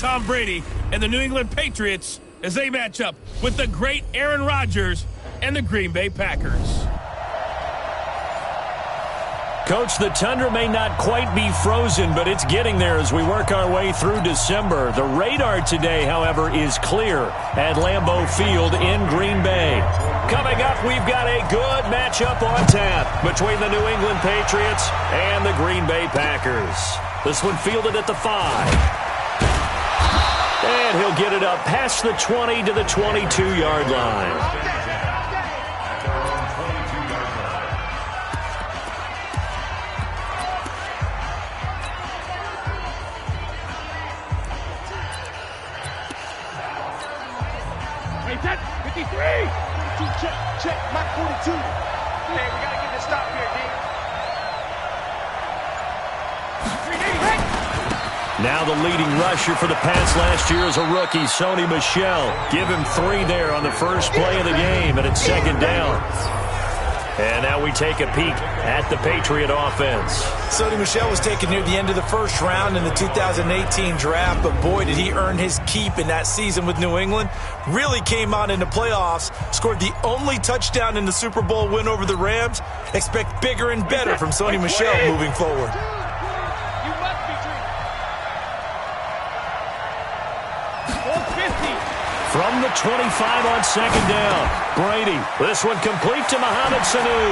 Tom Brady and the New England Patriots as they match up with the great Aaron Rodgers and the Green Bay Packers. Coach, the tundra may not quite be frozen, but it's getting there as we work our way through December. The radar today, however, is clear at Lambeau Field in Green Bay. Coming up, we've got a good matchup on tap between the New England Patriots and the Green Bay Packers. This one fielded at the 5. And he'll get it up past the 20 to the 22-yard line. Check, Mike 42. Hey, we got to get this stop here, D. Now the leading rusher for the Pats last year is a rookie, Sony Michel. Give him 3 there on the first play of the game, and it's second down. And now we take a peek at the Patriot offense. Sony Michel was taken near the end of the first round in the 2018 draft, but boy, did he earn his keep in that season with New England. Really came on in the playoffs, scored the only touchdown in the Super Bowl win over the Rams. Expect bigger and better from Sony Michel moving forward. From the 25 on second down, Brady. This one complete to Mohamed Sanu.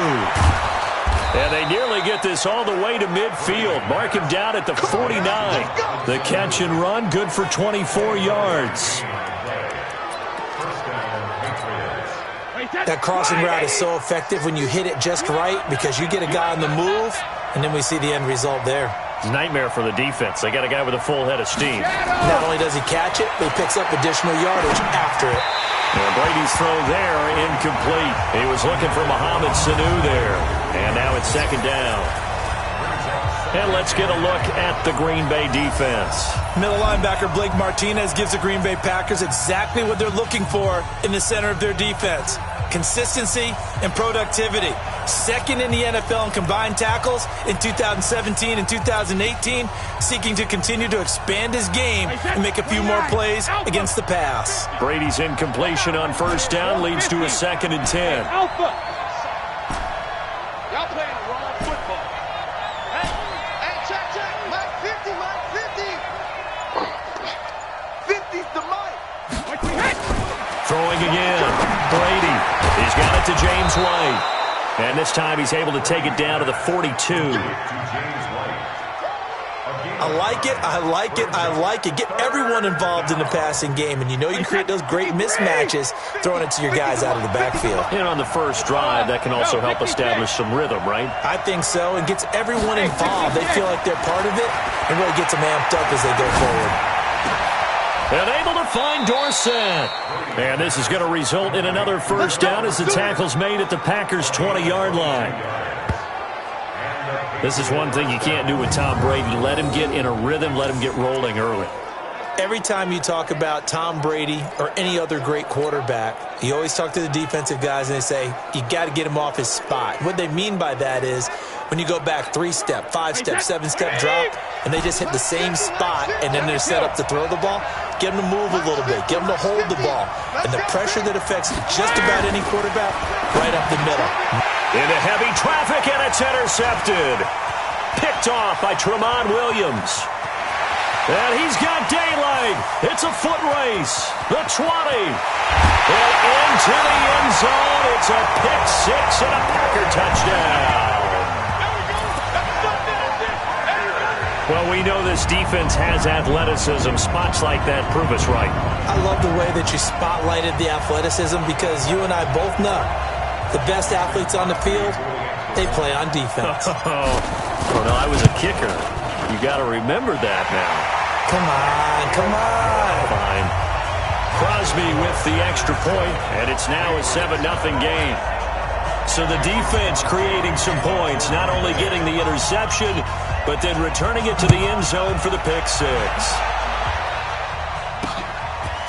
And they nearly get this all the way to midfield. Mark him down at the 49. The catch and run, good for 24 yards. That crossing route is so effective when you hit it just right because you get a guy on the move, and then we see the end result there. Nightmare for the defense. They got a guy with a full head of steam. Not only does he catch it, but he picks up additional yardage after it. And Brady's throw there, incomplete. He was looking for Mohamed Sanu there. And now it's second down. And let's get a look at the Green Bay defense. Middle linebacker Blake Martinez gives the Green Bay Packers exactly what they're looking for in the center of their defense. Consistency and productivity. Second in the NFL in combined tackles in 2017 and 2018, seeking to continue to expand his game and make a few more plays against the pass. Brady's incompletion on first down leads to a 2nd and 10. Alpha. Y'all playing the wrong football. Hey, check. Mike 50, Mike 50. 50's the Mike. Throwing again. Brady. He's got it to James White. And this time he's able to take it down to the 42. I like it. Get everyone involved in the passing game. And you know you can create those great mismatches throwing it to your guys out of the backfield. And on the first drive, that can also help establish some rhythm, right? I think so. It gets everyone involved. They feel like they're part of it and really gets them amped up as they go forward. And able to find Dorsett. And this is going to result in another first down as the tackle's made at the Packers' 20-yard line. This is one thing you can't do with Tom Brady. Let him get in a rhythm. Let him get rolling early. Every time you talk about Tom Brady or any other great quarterback, you always talk to the defensive guys and they say, you got to get him off his spot. What they mean by that is when you go back 3-step, 5-step, 7-step drop, and they just hit the same spot and then they're set up to throw the ball, get them to move a little bit, get them to hold the ball. And the pressure that affects just about any quarterback, right up the middle. Into heavy traffic, and it's intercepted. Picked off by Tramon Williams. And he's got daylight. It's a foot race. The 20. And into the end zone. It's a pick six and a Packer touchdown. Well, we know this defense has athleticism. Spots like that prove us right. I love the way that you spotlighted the athleticism because you and I both know the best athletes on the field, they play on defense. Oh, no, I was a kicker. You got to remember that now. Come on. Fine. Crosby with the extra point, and it's now a 7-0 game. So the defense creating some points, not only getting the interception, but then returning it to the end zone for the pick six.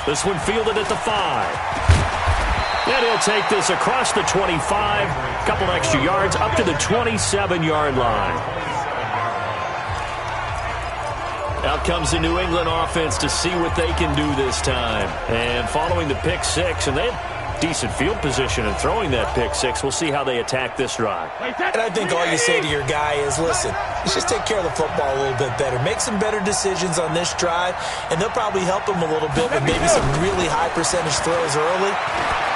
This one fielded at the 5. And he'll take this across the 25, a couple extra yards, up to the 27-yard line. Out comes the New England offense to see what they can do this time. And following the pick six, and they had decent field position and throwing that pick six. We'll see how they attack this drive. And I think all you say to your guy is, listen, let's just take care of the football a little bit better. Make some better decisions on this drive, and they'll probably help him a little bit with maybe some really high percentage throws early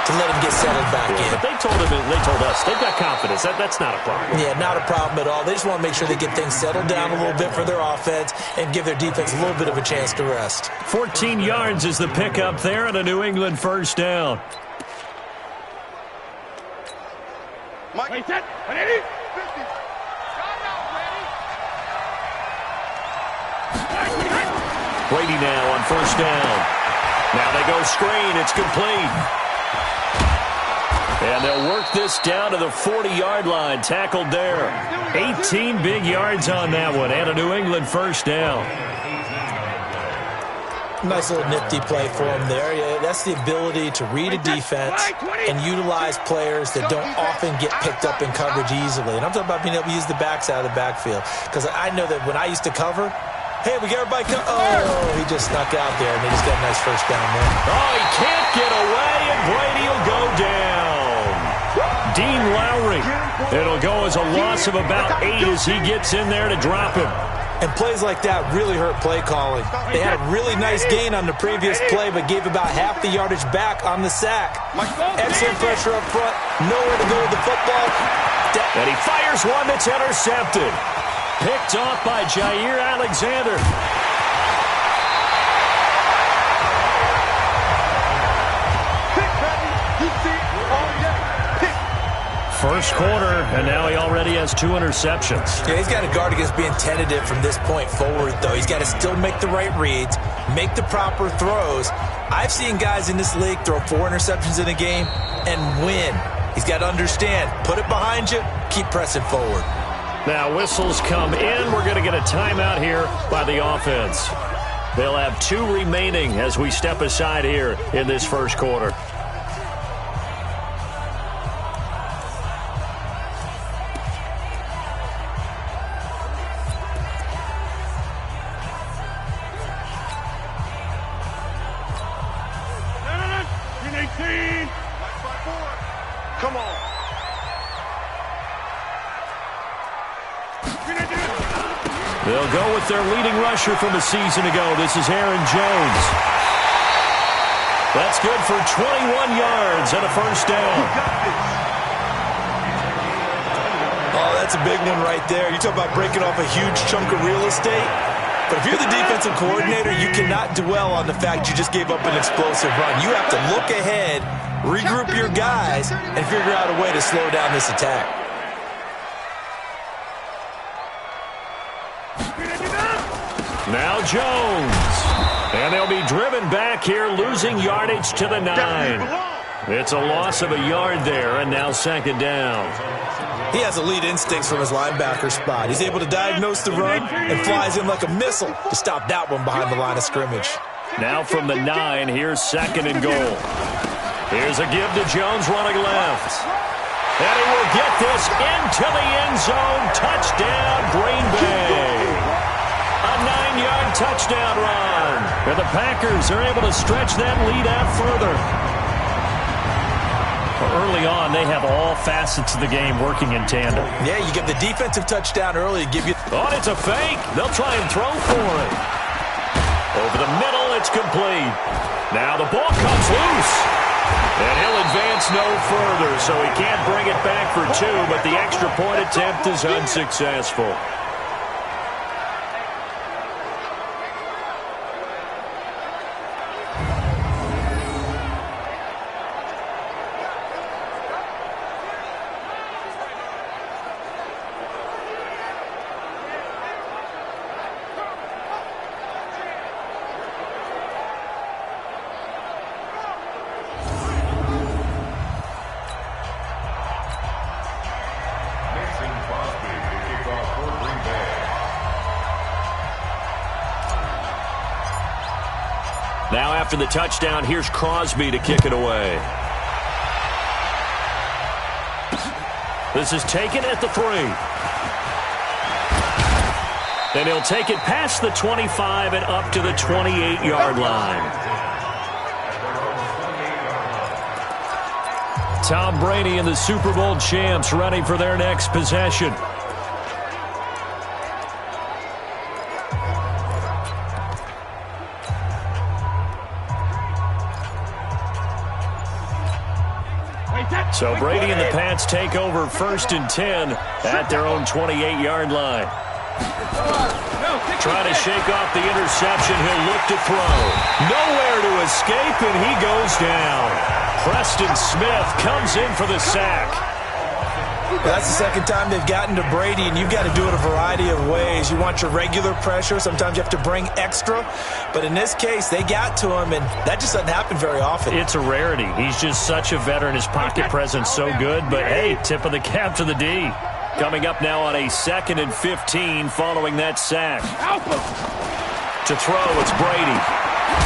to let him get settled back in. But they told us they've got confidence. That's not a problem. Yeah, not a problem at all. They just want to make sure they get things settled down a little bit for their offense and give their defense a little bit of a chance to rest. 14 yards is the pickup there and a New England first down. Mike. Wait, set. Ready? 50. Brady now on first down. Now they go screen. It's complete. And they'll work this down to the 40-yard line. Tackled there. 18 big yards on that one. And a New England first down. Nice little nifty play for him there. Yeah, that's the ability to read a defense and utilize players that don't often get picked up in coverage easily. And I'm talking about being able to use the backs out of the backfield. Because I know that when I used to cover, hey, we got everybody he just snuck out there, and they just got a nice first down there. Oh, he can't get away, and Brady will go down. Dean Lowry. It'll go as a loss of about 8 as he gets in there to drop him. And plays like that really hurt play calling. They had a really nice gain on the previous play, but gave about half the yardage back on the sack. Excellent pressure up front. Nowhere to go with the football. And he fires one that's intercepted. Picked off by Jair Alexander. First quarter, and now he already has 2 interceptions. Yeah, he's got to guard against being tentative from this point forward, though. He's got to still make the right reads, make the proper throws. I've seen guys in this league throw 4 interceptions in a game and win. He's got to understand, put it behind you, keep pressing forward. Now whistles come in. We're going to get a timeout here by the offense. They'll have 2 remaining as we step aside here in this first quarter. Come on. They'll go with their leading rusher from a season ago. This is Aaron Jones. That's good for 21 yards and a first down. Oh, that's a big one right there. You talk about breaking off a huge chunk of real estate. But if you're the defensive coordinator, you cannot dwell on the fact you just gave up an explosive run. You have to look ahead, regroup your guys, and figure out a way to slow down this attack. Now Jones. And they'll be driven back here, losing yardage to the 9. It's a loss of a yard there, and now second down. He has elite instincts from his linebacker spot. He's able to diagnose the run and flies in like a missile to stop that one behind the line of scrimmage. Now from the 9, here's second and goal. Here's a give to Jones running left. And he will get this into the end zone. Touchdown, Green Bay. A 9-yard touchdown run. And the Packers are able to stretch that lead out further. Early on, they have all facets of the game working in tandem. Yeah, you get the defensive touchdown early to give you... Oh, it's a fake. They'll try and throw for it. Over the middle, it's complete. Now the ball comes loose. And he'll advance no further, so he can't bring it back for 2, but the extra point attempt is unsuccessful. Now after the touchdown, here's Crosby to kick it away. This is taken at the 3. And he'll take it past the 25 and up to the 28-yard line. Tom Brady and the Super Bowl champs ready for their next possession. So Brady and the Pats take over 1st and 10 at their own 28-yard line. Trying to shake off the interception. He'll look to throw. Nowhere to escape, and he goes down. Preston Smith comes in for the sack. That's the second time they've gotten to Brady, and you've got to do it a variety of ways. You want your regular pressure. Sometimes you have to bring extra. But in this case, they got to him, and that just doesn't happen very often. It's a rarity. He's just such a veteran. His pocket presence so good. But, hey, tip of the cap to the D. Coming up now on a 2nd and 15 following that sack. To throw, it's Brady.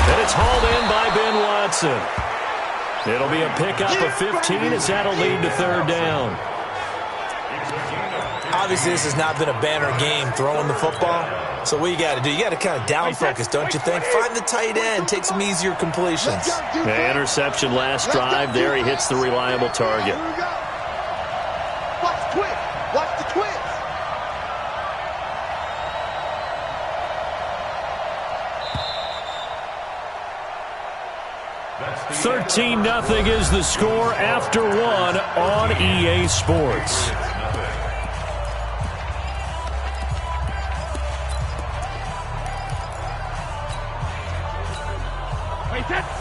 And it's hauled in by Ben Watson. It'll be a pickup of 15 as that'll lead to 3rd down. Obviously, this has not been a banner game throwing the football. So what you got to do, you got to kind of down focus, don't you think? Find the tight end, take some easier completions. The interception last drive there. He hits the reliable target. Watch the twist. Watch the twist. 13-0 is the score after 1 on EA Sports.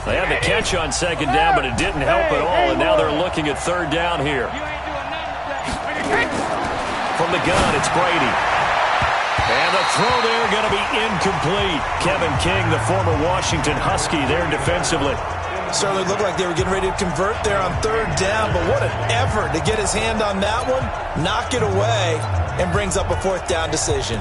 They had the catch on 2nd down, but it didn't help at all, and now they're looking at 3rd down here. From the gun, it's Brady. And the throw there going to be incomplete. Kevin King, the former Washington Husky, there defensively. Certainly looked like they were getting ready to convert there on 3rd down, but what an effort to get his hand on that one, knock it away, and brings up a 4th down decision.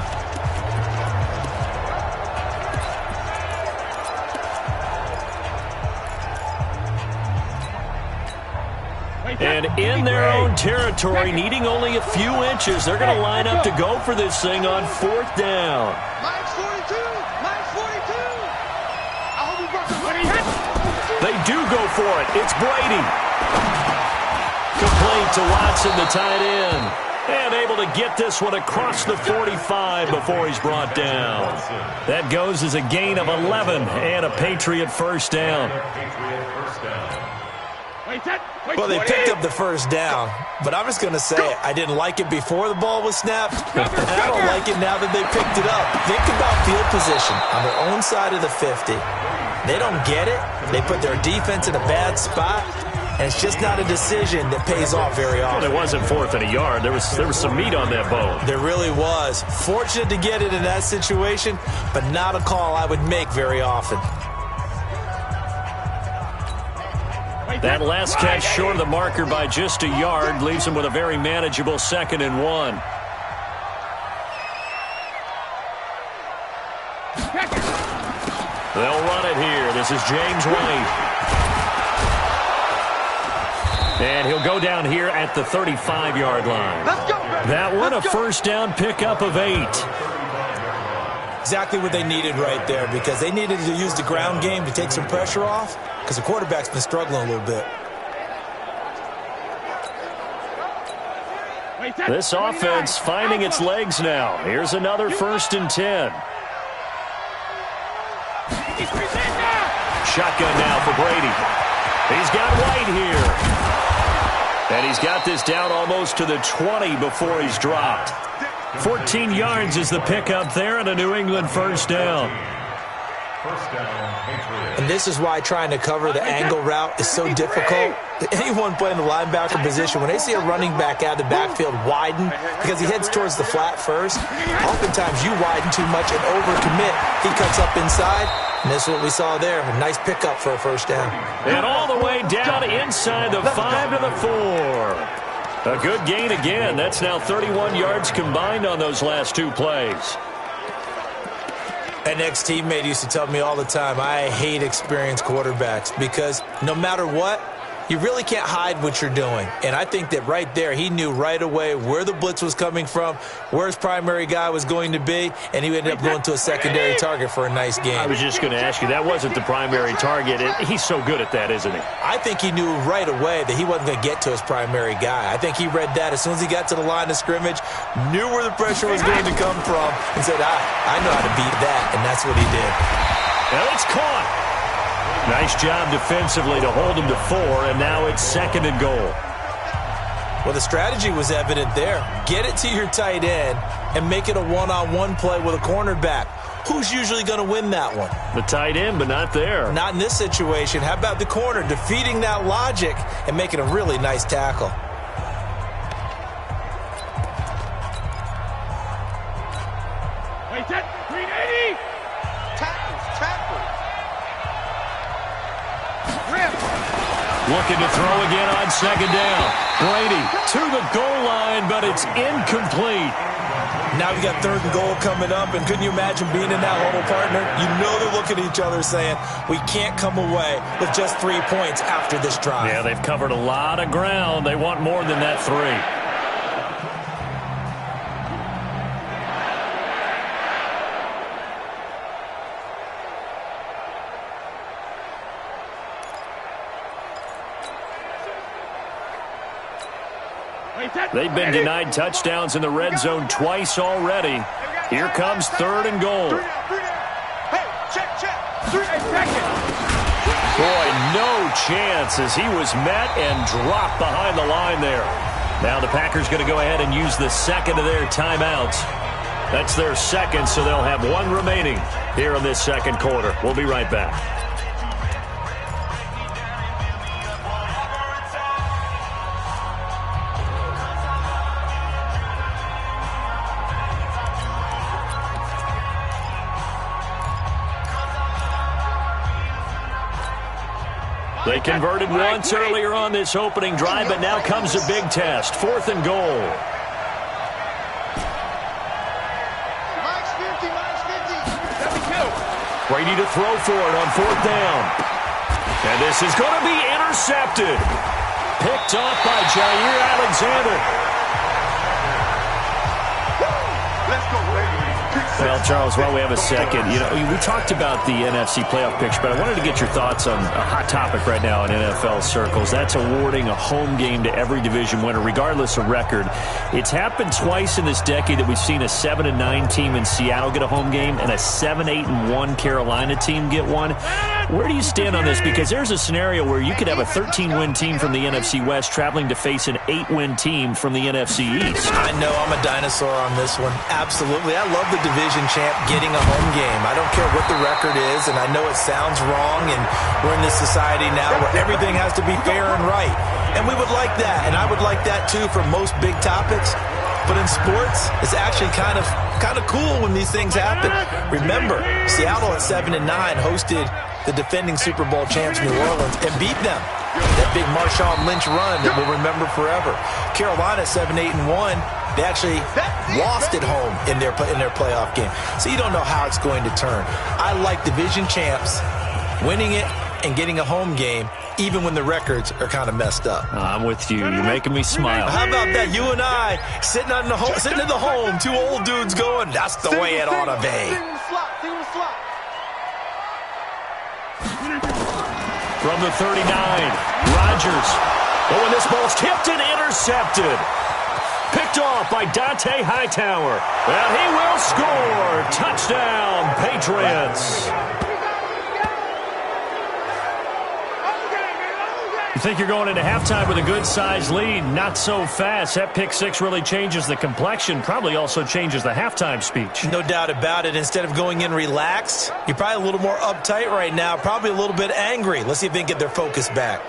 And in their own territory, needing only a few inches, they're going to line up to go for this thing on 4th down. Mike's 42. Mike's 42. I hope he brought the money. They do go for it. It's Brady. Complete to Watson, the tight end. And able to get this one across the 45 before he's brought down. That goes as a gain of 11 and a Patriot 1st down. Well, they picked up the 1st down, but I'm just going to say it. I didn't like it before the ball was snapped, and I don't like it now that they picked it up. Think about field position on their own side of the 50. They don't get it. They put their defense in a bad spot, and it's just not a decision that pays off very often. Well, it wasn't 4th and a yard. There was some meat on that bone. There really was. Fortunate to get it in that situation, but not a call I would make very often. That last catch short of the marker by just a yard leaves him with a very manageable 2nd and 1. They'll run it here. This is James White. And he'll go down here at the 35-yard line. That one, a 1st down pickup of 8. Exactly what they needed right there, because they needed to use the ground game to take some pressure off, because the quarterback's been struggling a little bit. This offense finding its legs now. Here's another 1st and 10. Shotgun now for Brady. He's got White here. And he's got this down almost to the 20 before he's dropped. 14 yards is the pickup there and a New England 1st down. And this is why trying to cover the angle route is so difficult. Anyone playing the linebacker position, when they see a running back out of the backfield widen because he heads towards the flat first, oftentimes you widen too much and overcommit. He cuts up inside, and this is what we saw there. A nice pickup for a 1st down. And all the way down inside the 5 to the 4. A good gain again. That's now 31 yards combined on those last 2 plays. An ex-teammate used to tell me all the time, I hate experienced quarterbacks because no matter what, you really can't hide what you're doing. And I think that right there, he knew right away where the blitz was coming from, where his primary guy was going to be, and he ended up going to a secondary target for a nice game. I was just going to ask you, that wasn't the primary target. He's so good at that, isn't he? I think he knew right away that he wasn't going to get to his primary guy. I think he read that as soon as he got to the line of scrimmage, knew where the pressure was going to come from, and said, I know how to beat that, and that's what he did. Now it's caught. Nice job defensively to hold him to 4, and now it's 2nd and goal. Well, the strategy was evident there. Get it to your tight end and make it a one-on-one play with a cornerback. Who's usually going to win that one? The tight end, but not there. Not in this situation. How about the corner defeating that logic and making a really nice tackle? Wait, 380. Tackle. Looking to throw again on 2nd down. Brady to the goal line, but it's incomplete. Now we got 3rd and goal coming up, and couldn't you imagine being in that huddle, partner? You know they're looking at each other saying, we can't come away with just 3 points after this drive. Yeah, they've covered a lot of ground. They want more than that 3. They've been denied touchdowns in the red zone twice already. Here comes 3rd and goal. Hey, check. 3 seconds. Boy, no chance as he was met and dropped behind the line there. Now the Packers going to go ahead and use the 2nd of their timeouts. That's their 2nd, so they'll have 1 remaining here in this 2nd quarter. We'll be right back. They converted once earlier on this opening drive, but now comes a big test. 4th and goal. Brady to throw for it on 4th down. And this is going to be intercepted. Picked off by Jair Alexander. Let's go, baby. Well, Charles, while we have a second, we talked about the NFC playoff picture, but I wanted to get your thoughts on a hot topic right now in NFL circles. That's awarding a home game to every division winner, regardless of record. It's happened twice in this decade that we've seen a 7-9 team in Seattle get a home game and a 7-8-1 Carolina team get one. Where do you stand on this? Because there's a scenario where you could have a 13-win team from the NFC West traveling to face an 8-win team from the NFC East. I know I'm a dinosaur on this one. Absolutely. I love the division champ getting a home game. I don't care what the record is, and I know it sounds wrong, and we're in this society now where everything has to be fair and right. And we would like that, and I would like that too for most big topics. But in sports, it's actually kind of cool when these things happen. Remember, Seattle at 7-9 hosted the defending Super Bowl champs New Orleans and beat them. That big Marshawn Lynch run that we'll remember forever. Carolina 7-8-1. They actually lost at home in their playoff game. So you don't know how it's going to turn. I like division champs winning it and getting a home game, even when the records are kind of messed up. I'm with you. You're making me smile. How about that? You and I sitting in the home, 2 old dudes going, that's the way it ought to be. From the 39, Rodgers. Oh, and this ball's tipped and intercepted. Picked off by Dante Hightower. And he will score. Touchdown, Patriots. You think you're going into halftime with a good-sized lead. Not so fast. That pick 6 really changes the complexion. Probably also changes the halftime speech. No doubt about it. Instead of going in relaxed, you're probably a little more uptight right now. Probably a little bit angry. Let's see if they can get their focus back.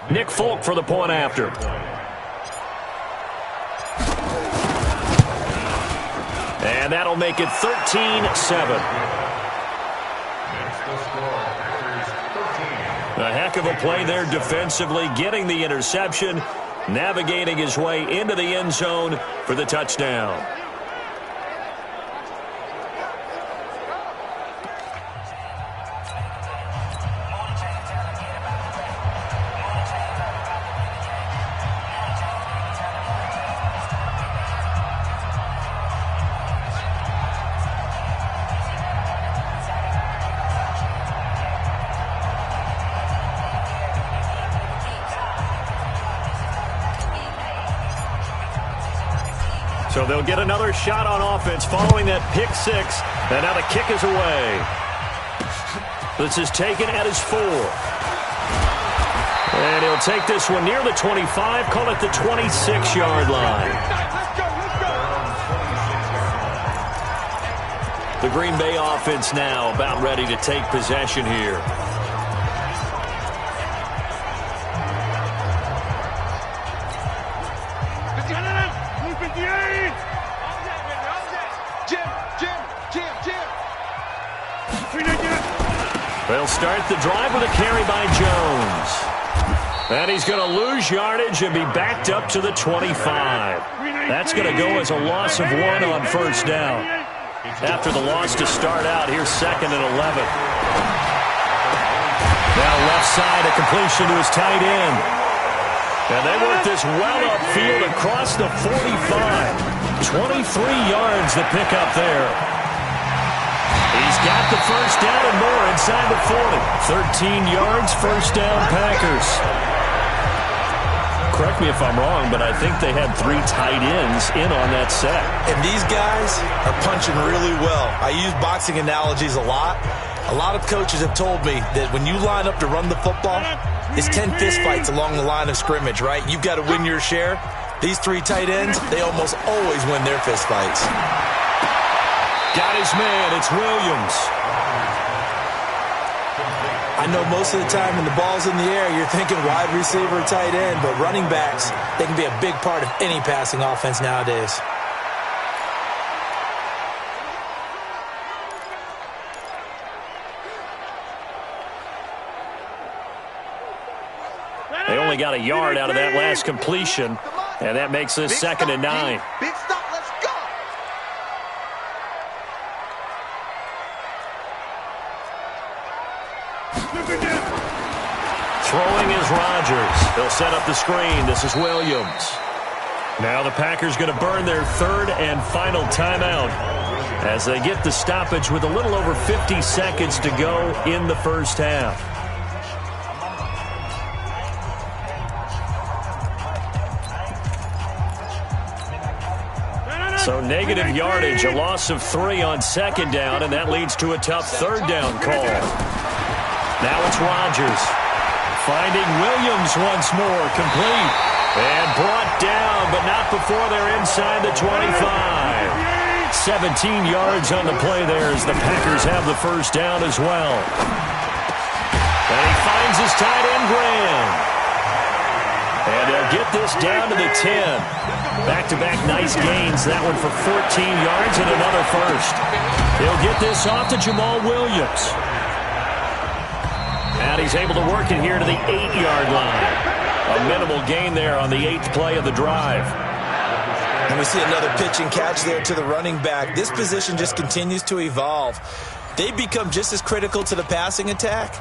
Nick Folk for the point after. And that'll make it 13-7. A heck of a play there defensively, getting the interception, navigating his way into the end zone for the touchdown. So they'll get another shot on offense following that pick six. And now the kick is away. This is taken at his 4. And he'll take this one near the 25, call it the 26-yard line. The Green Bay offense now about ready to take possession here. They'll start the drive with a carry by Jones. And he's going to lose yardage and be backed up to the 25. That's going to go as a loss of 1 on first down. After the loss to start out, here's 2nd and 11. Now left side, a completion to his tight end. And they work this well upfield across the 45. 23 yards to pick up there. He's got the first down and more inside the 40. 13 yards, first down, Packers. Correct me if I'm wrong, but I think they had 3 tight ends in on that set. And these guys are punching really well. I use boxing analogies a lot. A lot of coaches have told me that when you line up to run the football, it's 10 fistfights along the line of scrimmage, right? You've got to win your share. These 3 tight ends, they almost always win their fistfights. Got his man. It's Williams. I know most of the time when the ball's in the air, you're thinking wide receiver, tight end, but running backs, they can be a big part of any passing offense nowadays. They only got a yard out of that last completion, and that makes this 2nd and 9. Big stop, let's go. Throwing is Rodgers. They'll set up the screen. This is Williams. Now the Packers going to burn their 3rd and final timeout as they get the stoppage with a little over 50 seconds to go in the first half. So negative yardage, a loss of 3 on 2nd down, and that leads to a tough 3rd down call. Now it's Rodgers. Finding Williams once more, complete. And brought down, but not before they're inside the 25. 17 yards on the play there as the Packers have the first down as well. And he finds his tight end, Graham. And they'll get this down to the 10. Back-to-back nice gains. That one for 14 yards and another first. He'll get this off to Jamal Williams. And he's able to work it here to the 8-yard line. A minimal gain there on the 8th play of the drive. And we see another pitch and catch there to the running back. This position just continues to evolve. They become just as critical to the passing attack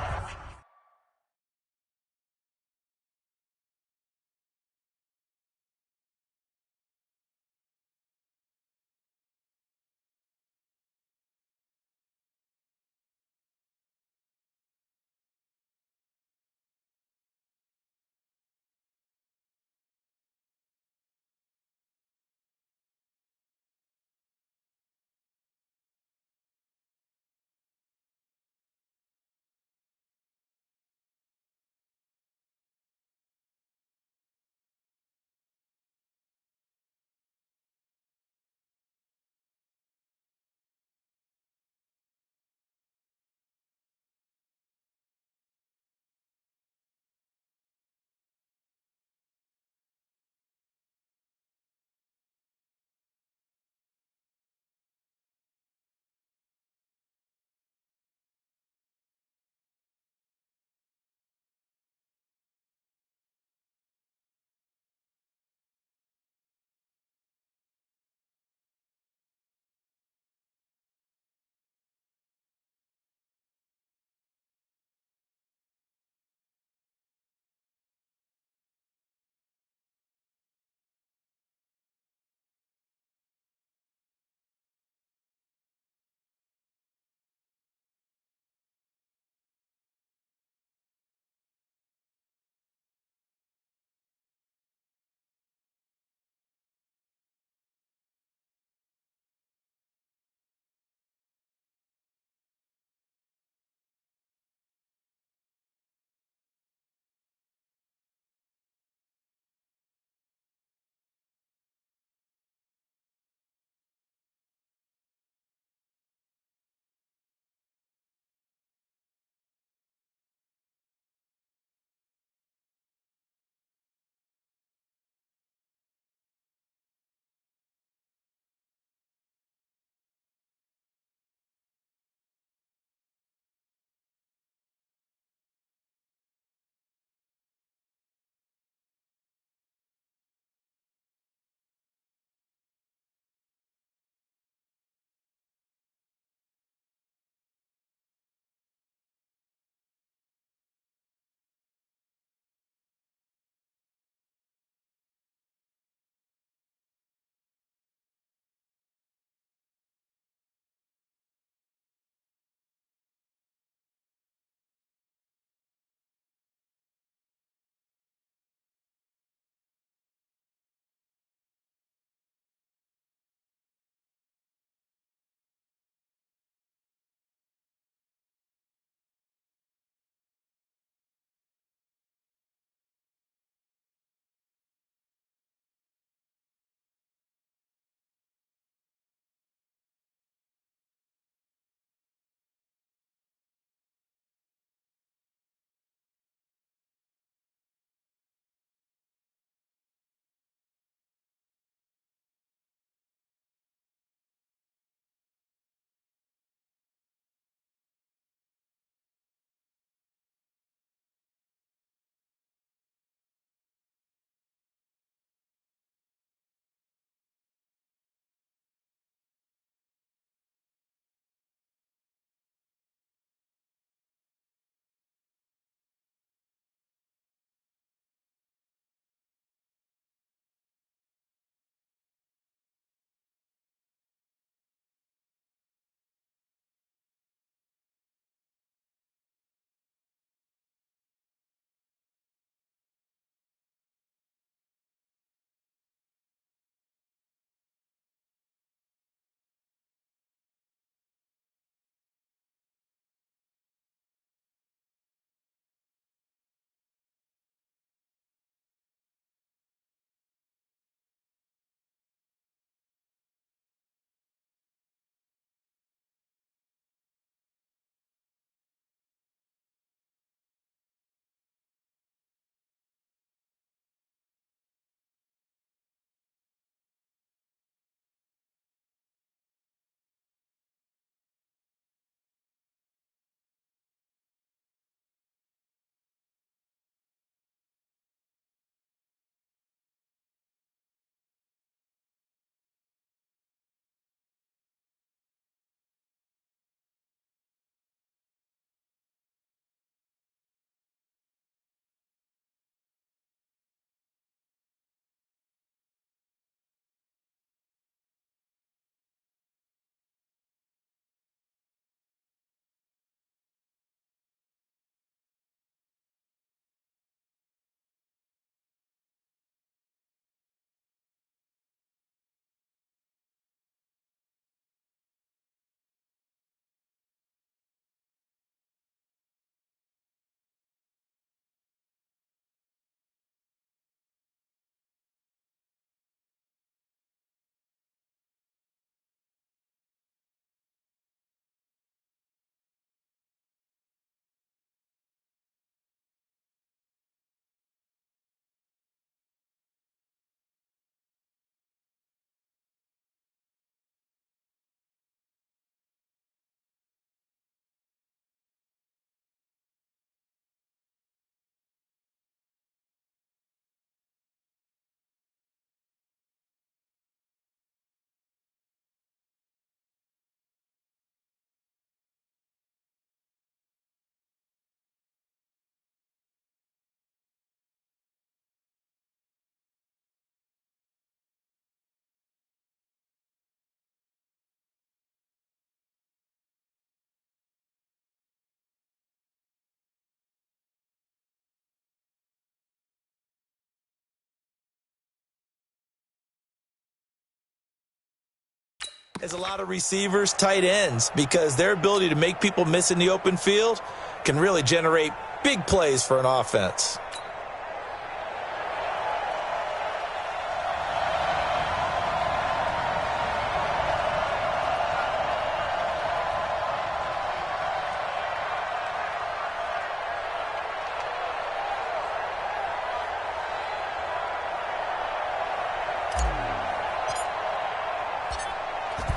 There's a lot of receivers, tight ends, because their ability to make people miss in the open field can really generate big plays for an offense.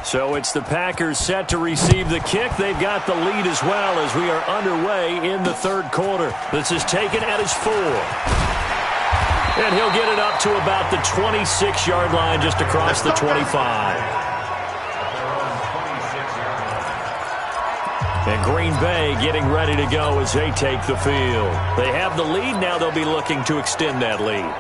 So it's the Packers set to receive the kick. They've got the lead as well as we are underway in the third quarter. This is taken at his 4. And he'll get it up to about the 26-yard line, just across the 25. And Green Bay getting ready to go as they take the field. They have the lead. Now they'll be looking to extend that lead.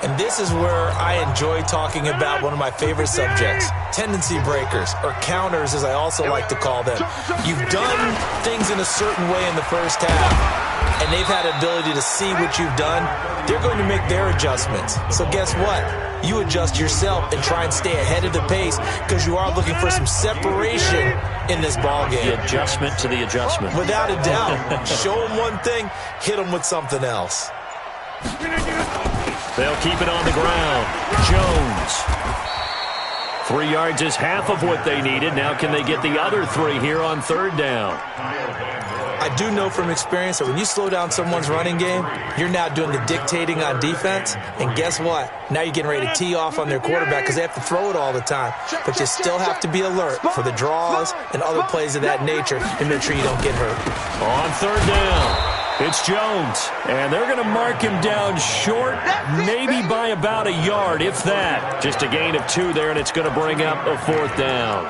And this is where I enjoy talking about one of my favorite subjects, tendency breakers, or counters as I also like to call them. You've done things in a certain way in the first half, and they've had the ability to see what you've done. They're going to make their adjustments. So guess what? You adjust yourself and try and stay ahead of the pace because you are looking for some separation in this ballgame. The adjustment to the adjustment. Without a doubt. Show them one thing, hit them with something else. They'll keep it on the ground. Jones. 3 yards is half of what they needed. Now can they get the other 3 here on third down? I do know from experience that when you slow down someone's running game, you're now doing the dictating on defense. And guess what? Now you're getting ready to tee off on their quarterback because they have to throw it all the time. But you still have to be alert for the draws and other plays of that nature and make sure you don't get hurt. On third down. It's Jones, and they're going to mark him down short, maybe by about a yard, if that. Just a gain of 2 there, and it's going to bring up a 4th down.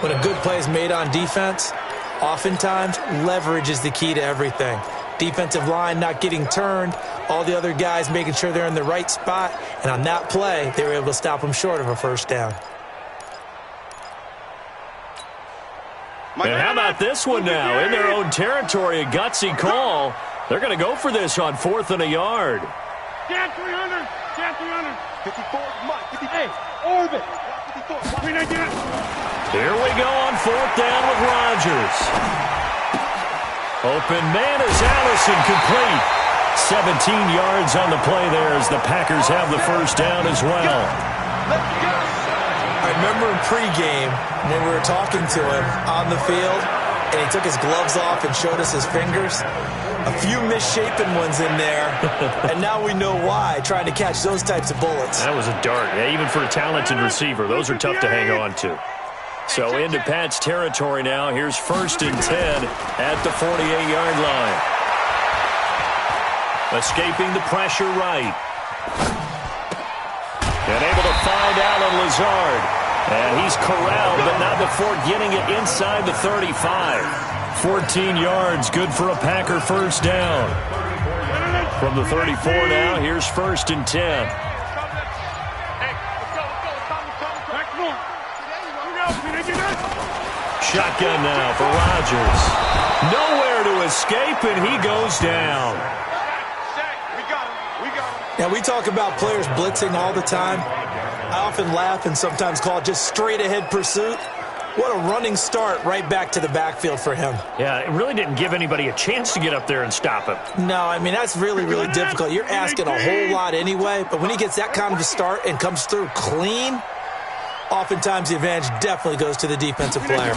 When a good play is made on defense, oftentimes leverage is the key to everything. Defensive line not getting turned, all the other guys making sure they're in the right spot, and on that play, they were able to stop them short of a first down. And how about this one now? In their own territory, a gutsy call. They're going to go for this on 4th and a yard. Jan 300. Jan 300. 54. Mike. 58. Orbit. 54. Here we go on 4th down with Rodgers. Open man is Allison, complete. 17 yards on the play there as the Packers have the first down as well. Let's go. I remember in pregame when we were talking to him on the field, and he took his gloves off and showed us his fingers. A few misshapen ones in there, and now we know why, trying to catch those types of bullets. That was a dart. Yeah, even for a talented receiver, those are tough to hang on to. So into Pat's territory now. Here's 1st and 10 at the 48-yard line. Escaping the pressure right. And able to find Alan Lazard. And he's corralled, but not before getting it inside the 35. 14 yards, good for a Packer first down. From the 34 now, here's 1st and 10. Shotgun now for Rodgers. Nowhere to escape, and he goes down. Now, we talk about players blitzing all the time. I often laugh and sometimes call it just straight-ahead pursuit. What a running start right back to the backfield for him. Yeah, it really didn't give anybody a chance to get up there and stop him. No, I mean, that's really, really difficult. You're asking a whole lot anyway, but when he gets that kind of a start and comes through clean, oftentimes the advantage definitely goes to the defensive player.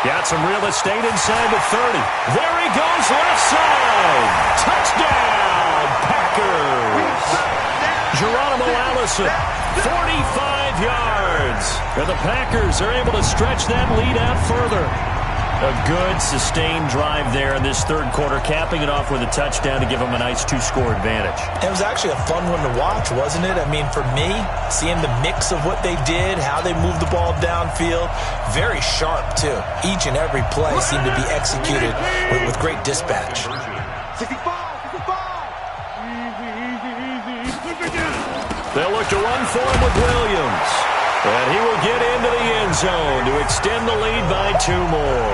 Got some real estate inside the 30. There he goes, left side. Touchdown, Packers. Geronimo Allison, 45 yards. And the Packers are able to stretch that lead out further. A good, sustained drive there in this third quarter, capping it off with a touchdown to give them a nice 2-score advantage. It was actually a fun one to watch, wasn't it? I mean, for me, seeing the mix of what they did, how they moved the ball downfield, very sharp, too. Each and every play seemed to be executed with great dispatch. 65. They'll look to run for him with Williams. And he will get into the end zone to extend the lead by 2 more.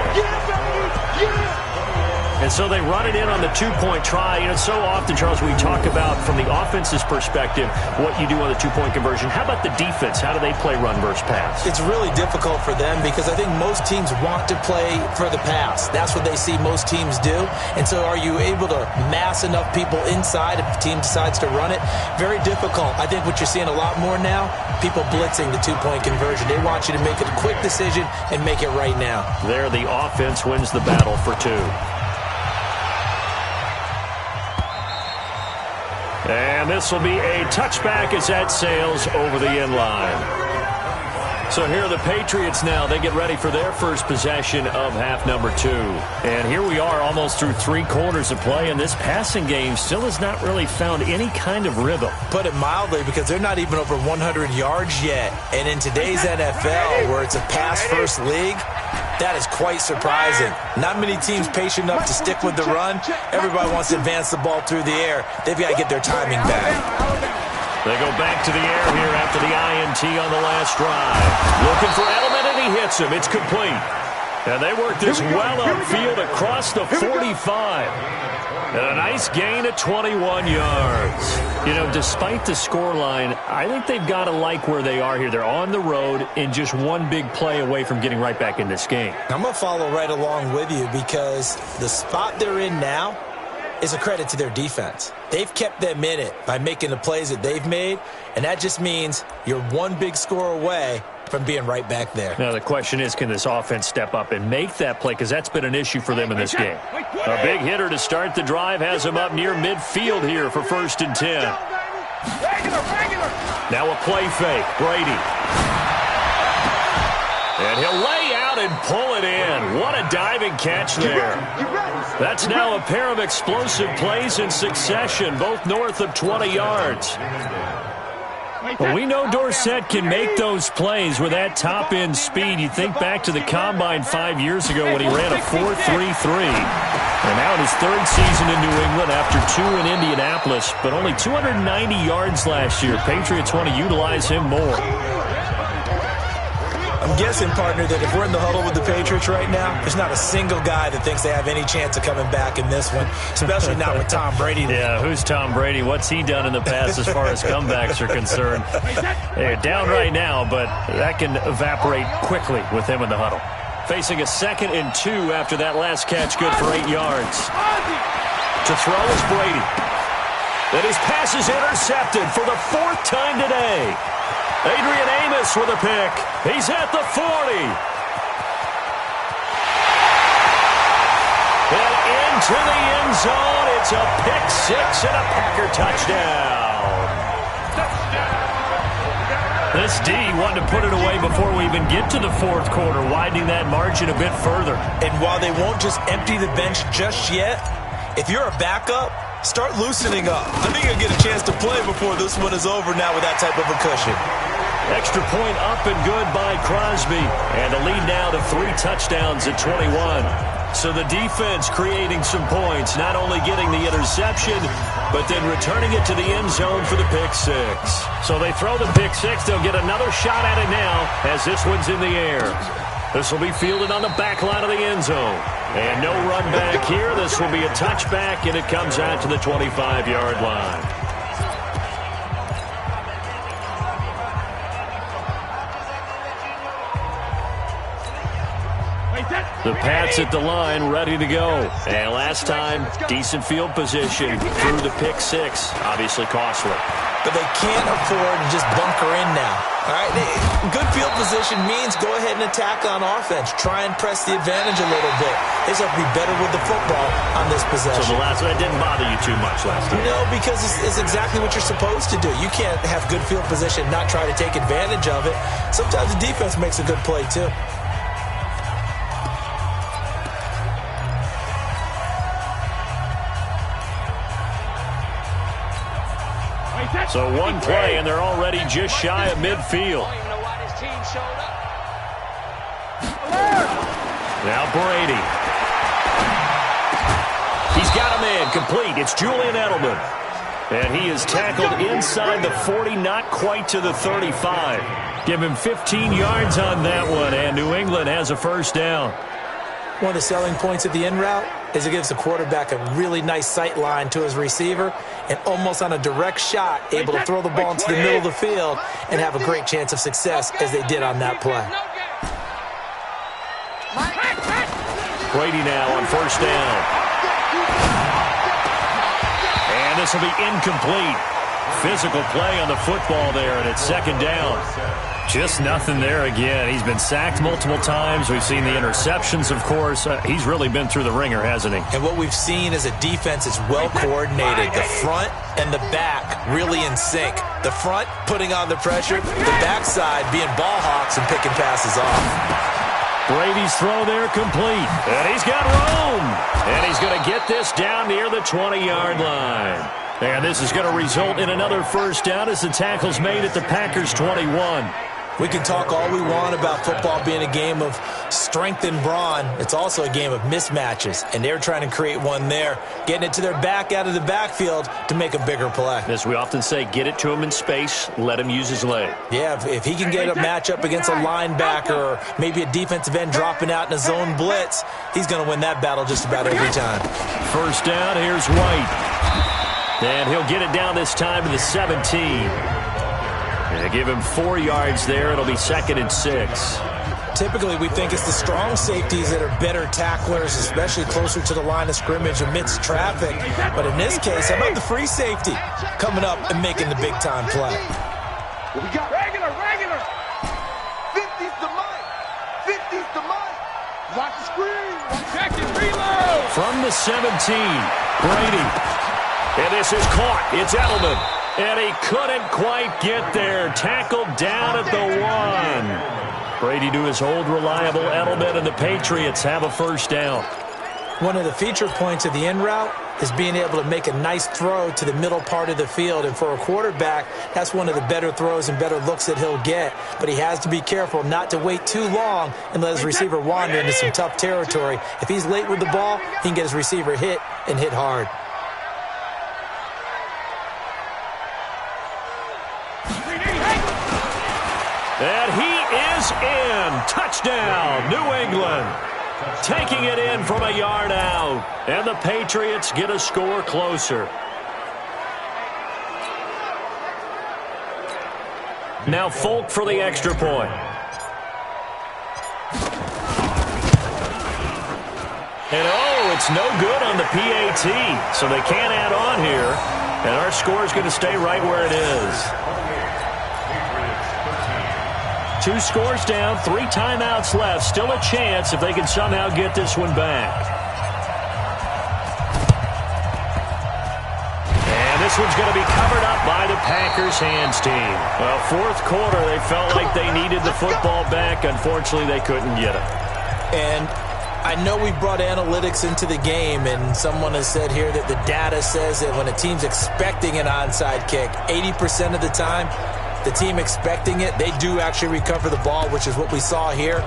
And so they run it in on the two-point try. You know, so often, Charles, we talk about from the offense's perspective what you do on the two-point conversion. How about the defense? How do they play run versus pass? It's really difficult for them because I think most teams want to play for the pass. That's what they see most teams do. And so are you able to mass enough people inside if the team decides to run it? Very difficult. I think what you're seeing a lot more now, people blitzing the two-point conversion. They want you to make a quick decision and make it right now. There, the offense wins the battle for two. And this will be a touchback as that sails over the end line. So here are the Patriots now. They get ready for their first possession of half number 2. And here we are almost through 3 quarters of play, and this passing game still has not really found any kind of rhythm. Put it mildly, because they're not even over 100 yards yet. And in today's NFL, where it's a pass-first league, that is quite surprising. Not many teams patient enough to stick with the run. Everybody wants to advance the ball through the air. They've got to get their timing back. They go back to the air here after the INT on the last drive. Looking for Edelman, and he hits him. It's complete. And they work this well upfield across the 45. And a nice gain of 21 yards. You know, despite the scoreline, I think they've got to like where they are here. They're on the road and just one big play away from getting right back in this game. I'm going to follow right along with you because the spot they're in now is a credit to their defense. They've kept them in it by making the plays that they've made, and that just means you're one big score away from being right back there. Now the question is, can this offense step up and make that play? Because that's been an issue for them in this game. A big hitter to start the drive has him up near midfield here for 1st and 10. Now a play fake. Brady. And he'll lay out and pull it in. What a diving catch there. That's now a pair of explosive plays in succession, both north of 20 yards. Well, we know Dorsett can make those plays with that top-end speed. You think back to the Combine 5 years ago when he ran a 4.33. And now in his 3rd season in New England after 2 in Indianapolis, but only 290 yards last year. Patriots want to utilize him more. I'm guessing, partner, that if we're in the huddle with the Patriots right now, there's not a single guy that thinks they have any chance of coming back in this one, especially not with Tom Brady. Yeah, who's Tom Brady? What's he done in the past as far as comebacks are concerned? They're down right now, but that can evaporate quickly with him in the huddle. Facing a 2nd and 2 after that last catch, good for 8 yards. To throw is Brady. Then his pass is intercepted for the 4th time today. Adrian Amos with a pick. He's at the 40. And into the end zone. It's a pick 6 and a Packer touchdown. This D wanted to put it away before we even get to the 4th quarter, widening that margin a bit further. And while they won't just empty the bench just yet, if you're a backup, start loosening up. I think you'll get a chance to play before this one is over now with that type of a cushion. Extra point up and good by Crosby. And a lead now to 3 touchdowns at 21. So the defense creating some points, not only getting the interception, but then returning it to the end zone for the pick 6. So they throw the pick 6. They'll get another shot at it now as this one's in the air. This will be fielded on the back line of the end zone. And no run back here. This will be a touchback, and it comes out to the 25-yard line. The Pats at the line, ready to go. And last time, decent field position through the pick 6. Obviously costly. But they can't afford to just bunker in now. All right, good field position means go ahead and attack on offense. Try and press the advantage a little bit. They just have to be better with the football on this possession. So the last one, that didn't bother you too much last time? No, because it's exactly what you're supposed to do. You can't have good field position, not try to take advantage of it. Sometimes the defense makes a good play, too. So one play, and they're already just shy of midfield. Now Brady. He's got him in, complete. It's Julian Edelman. And he is tackled inside the 40, not quite to the 35. Give him 15 yards on that one, and New England has a 1st down. One of the selling points of the in route is it gives the quarterback a really nice sight line to his receiver and almost on a direct shot able to throw the ball into the middle of the field and have a great chance of success as they did on that play. Brady now on first down. And this will be incomplete. Physical play on the football there, and it's second down. Just nothing there again. He's been sacked multiple times. We've seen the interceptions, of course. He's really been through the ringer, hasn't he? And what we've seen is a defense that's well coordinated. The front and the back really in sync. The front putting on the pressure, the backside being ball hawks and picking passes off. Brady's throw there complete. And he's got room. And he's going to get this down near the 20-yard line. And this is going to result in another first down as the tackle's made at the Packers' 21. We can talk all we want about football being a game of strength and brawn. It's also a game of mismatches, and they're trying to create one there, getting it to their back out of the backfield to make a bigger play. As we often say, get it to him in space, let him use his leg. Yeah, if he can get a matchup against a linebacker or maybe a defensive end dropping out in a zone blitz, he's going to win that battle just about every time. First down, here's White. And he'll get it down this time to the 17. They give him 4 yards there. It'll be 2nd and 6. Typically, we think it's the strong safeties that are better tacklers, especially closer to the line of scrimmage amidst traffic. But in this case, how about the free safety coming up and making the big-time play? We got regular. 50's the mic. 50's the mic. Watch the screen. Check it, reload. From the 17, Brady. And this is caught. It's Edelman. And he couldn't quite get there. Tackled down at the 1. Brady to his old reliable Edelman, and the Patriots have a first down. One of the feature points of the in route is being able to make a nice throw to the middle part of the field. And for a quarterback, that's one of the better throws and better looks that he'll get. But he has to be careful not to wait too long and let his receiver wander into some tough territory. If he's late with the ball, he can get his receiver hit and hit hard. And he is in. Touchdown, New England. Taking it in from a yard out. And the Patriots get a score closer. Now Folk for the extra point. And oh, it's no good on the PAT. So they can't add on here. And our score is going to stay right where it is. 2 scores down, 3 timeouts left. Still a chance if they can somehow get this one back. And this one's going to be covered up by the Packers hands team. Well, 4th quarter, they felt like they needed the football back. Unfortunately, they couldn't get it. And I know we brought analytics into the game, and someone has said here that the data says that when a team's expecting an onside kick, 80% of the time, the team expecting it, they do actually recover the ball, which is what we saw here.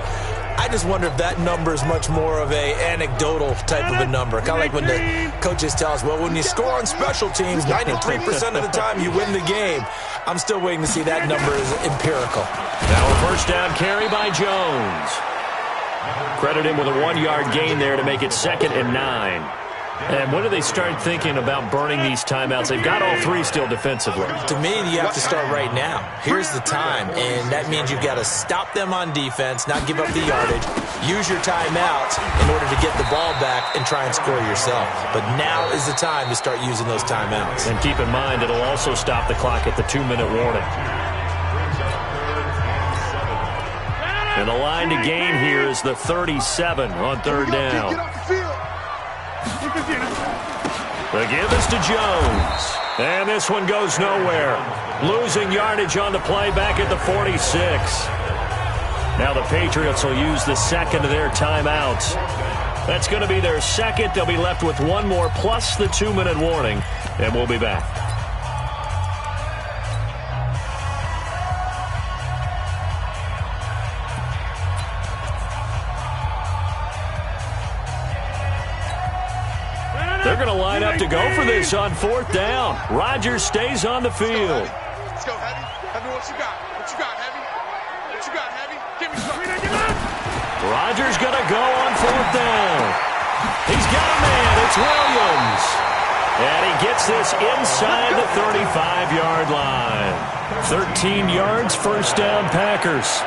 I just wonder if that number is much more of a anecdotal type of a number. Kind of like when the coaches tell us, well, when you score on special teams, 93% of the time you win the game. I'm still waiting to see that number is empirical. Now a first down carry by Jones. Credit him with a 1-yard gain there to make it 2nd and 9. And when do they start thinking about burning these timeouts? They've got all 3 still defensively. To me, you have to start right now. Here's the time, and that means you've got to stop them on defense, not give up the yardage, use your timeouts in order to get the ball back and try and score yourself. But now is the time to start using those timeouts. And keep in mind, it'll also stop the clock at the 2-minute warning. And the line to gain here is the 37 on 3rd down. The give is to Jones. And this one goes nowhere. Losing yardage on the play back at the 46. Now the Patriots will use the 2nd of their timeouts. That's going to be their 2nd. They'll be left with 1 more plus the 2-minute warning. And we'll be back. They're going to line up to go for this on 4th down. Rodgers stays on the field. Let's go, Heavy. Heavy, what you got? What you got, Heavy? What you got, Heavy? Give me something. Rodgers going to go on 4th down. He's got a man. It's Williams. And he gets this inside the 35-yard line. 13 yards, first down, Packers.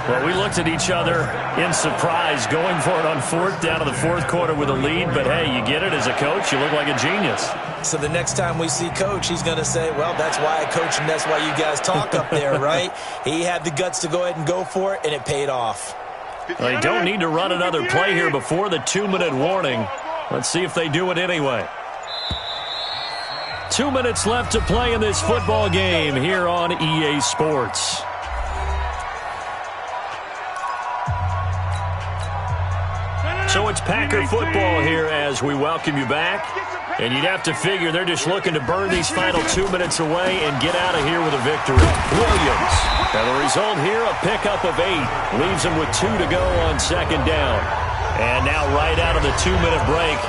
Well, we looked at each other in surprise going for it on 4th down in the 4th quarter with a lead. But, hey, you get it as a coach. You look like a genius. So the next time we see Coach, he's going to say, well, that's why I coach and that's why you guys talk up there, right? He had the guts to go ahead and go for it, and it paid off. Well, they don't need to run another play here before the 2-minute warning. Let's see if they do it anyway. 2 minutes left to play in this football game here on EA Sports. So it's Packer football here as we welcome you back. And you'd have to figure they're just looking to burn these final 2 minutes away and get out of here with a victory. Williams. And the result here, a pickup of 8. Leaves them with 2 to go on 2nd down. And now right out of the 2-minute break,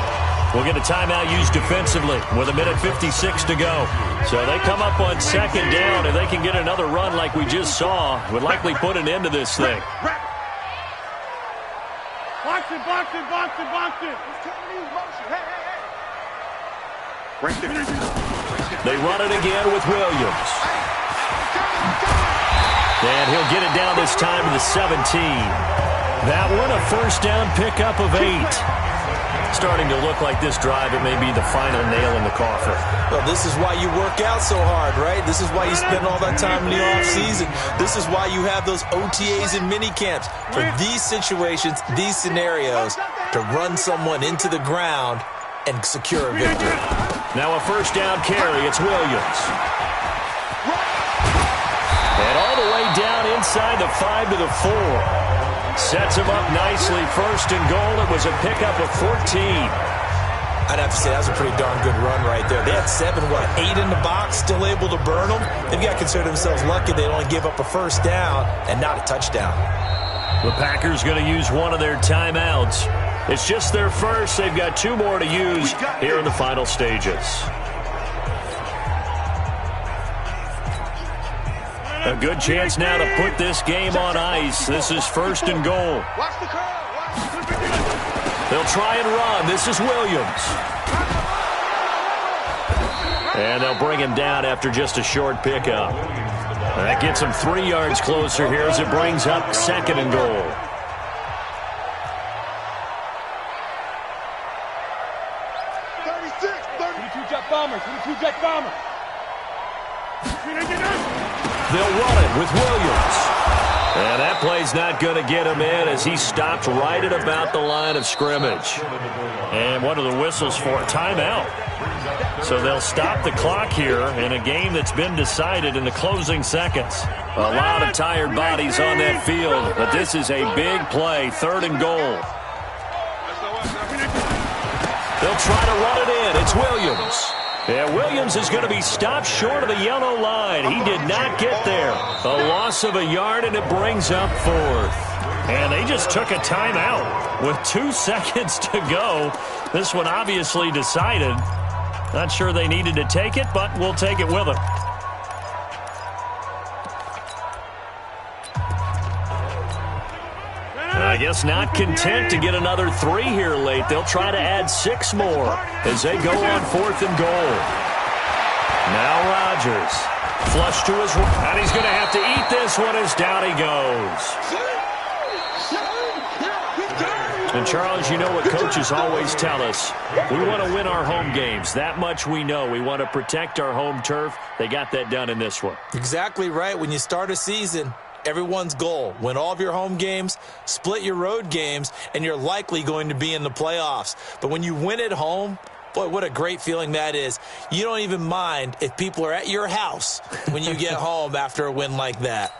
we'll get a timeout used defensively with 1:56 to go. So they come up on 2nd down. If they can get another run like we just saw, would likely put an end to this thing. Box it, box it, box it, box it. Right there. They run it again with Williams. And he'll get it down this time to the 17. That one, a first down pickup of 8. Starting to look like this drive, it may be the final nail in the coffin. Well, this is why you work out so hard, right? This is why you spend all that time in the offseason. This is why you have those OTAs and mini camps. For these situations, these scenarios, to run someone into the ground and secure a victory. Now a first down carry. It's Williams. And all the way down inside the 5 to the 4. Sets him up nicely. 1st and goal. It was a pickup of 14. I'd have to say that was a pretty darn good run right there. They had 8 in the box, still able to burn them. They've got to consider themselves lucky they only give up a first down and not a touchdown. The Packers going to use one of their timeouts. It's just their first. They've got 2 more to use here in the final stages. A good chance now to put this game on ice. This is 1st and goal. They'll try and run. This is Williams. And they'll bring him down after just a short pickup. That gets him 3 yards closer here as it brings up 2nd and goal. They'll run it with Williams. And that play's not going to get him in as he stopped right at about the line of scrimmage. And what are the whistles for? Timeout. So they'll stop the clock here in a game that's been decided in the closing seconds. A lot of tired bodies on that field, but this is a big play, 3rd and goal. They'll try to run it in. It's Williams. Yeah, Williams is going to be stopped short of the yellow line. He did not get there. A loss of a yard, and it brings up 4th. And they just took a timeout with 2 seconds to go. This one obviously decided. Not sure they needed to take it, but we'll take it with them. I guess not content to get another 3 here late. They'll try to add 6 more as they go on 4th and goal. Now Rodgers. Flush to his right. And he's going to have to eat this one as down he goes. And, Charles, you know what coaches always tell us. We want to win our home games. That much we know. We want to protect our home turf. They got that done in this one. Exactly right. When you start a season, everyone's goal, win all of your home games, split your road games, and you're likely going to be in the playoffs. But when you win at home, boy, what a great feeling that is. You don't even mind if people are at your house when you get home after a win like that.